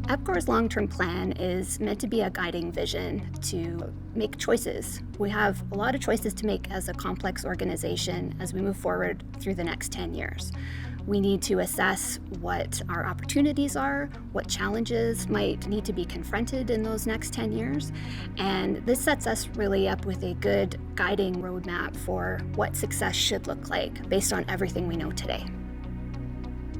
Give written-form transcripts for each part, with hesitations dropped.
EPCOR's long-term plan is meant to be a guiding vision to make choices. We have a lot of choices to make as a complex organization as we move forward through the next 10 years. We need to assess what our opportunities are, what challenges might need to be confronted in those next 10 years, and this sets us really up with a good guiding roadmap for what success should look like based on everything we know today.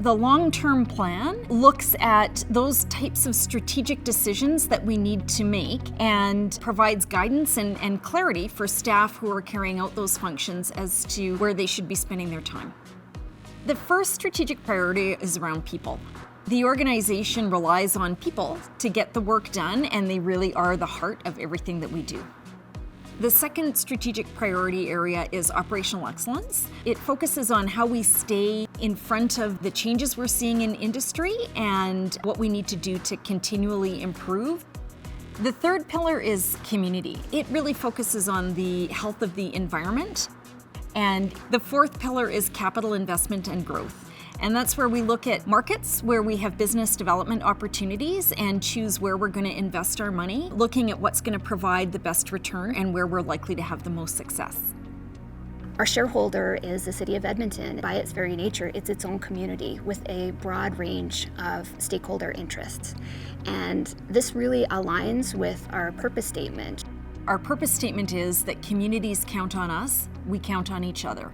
The long-term plan looks at those types of strategic decisions that we need to make and provides guidance and clarity for staff who are carrying out those functions as to where they should be spending their time. The first strategic priority is around people. The organization relies on people to get the work done, and they really are the heart of everything that we do. The second strategic priority area is operational excellence. It focuses on how we stay in front of the changes we're seeing in industry and what we need to do to continually improve. The third pillar is community. It really focuses on the health of the environment. And the fourth pillar is capital investment and growth. And that's where we look at markets where we have business development opportunities and choose where we're going to invest our money, looking at what's going to provide the best return and where we're likely to have the most success. Our shareholder is the City of Edmonton. By its very nature, it's its own community with a broad range of stakeholder interests. And this really aligns with our purpose statement. Our purpose statement is that communities count on us, we count on each other.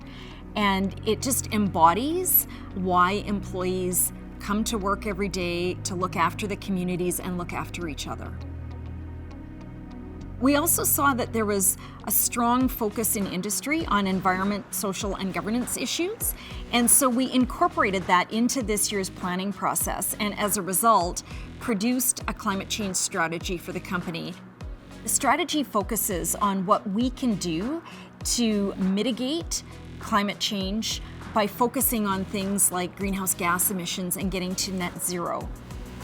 And it just embodies why employees come to work every day to look after the communities and look after each other. We also saw that there was a strong focus in industry on environment, social, and governance issues. And so we incorporated that into this year's planning process, and as a result, produced a climate change strategy for the company. The strategy focuses on what we can do to mitigate climate change by focusing on things like greenhouse gas emissions and getting to net zero.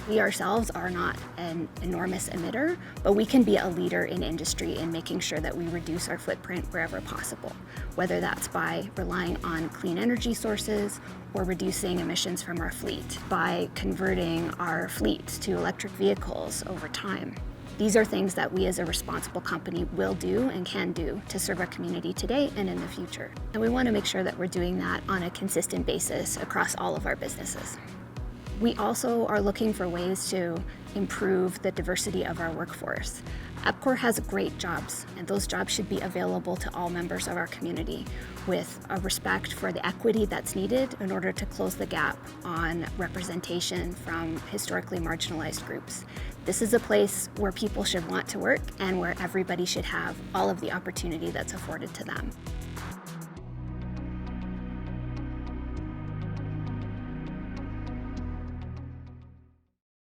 We ourselves are not an enormous emitter, but we can be a leader in industry in making sure that we reduce our footprint wherever possible, whether that's by relying on clean energy sources or reducing emissions from our fleet, by converting our fleet to electric vehicles over time. These are things that we as a responsible company will do and can do to serve our community today and in the future. And we want to make sure that we're doing that on a consistent basis across all of our businesses. We also are looking for ways to improve the diversity of our workforce. EPCOR has great jobs, and those jobs should be available to all members of our community with a respect for the equity that's needed in order to close the gap on representation from historically marginalized groups. This is a place where people should want to work and where everybody should have all of the opportunity that's afforded to them.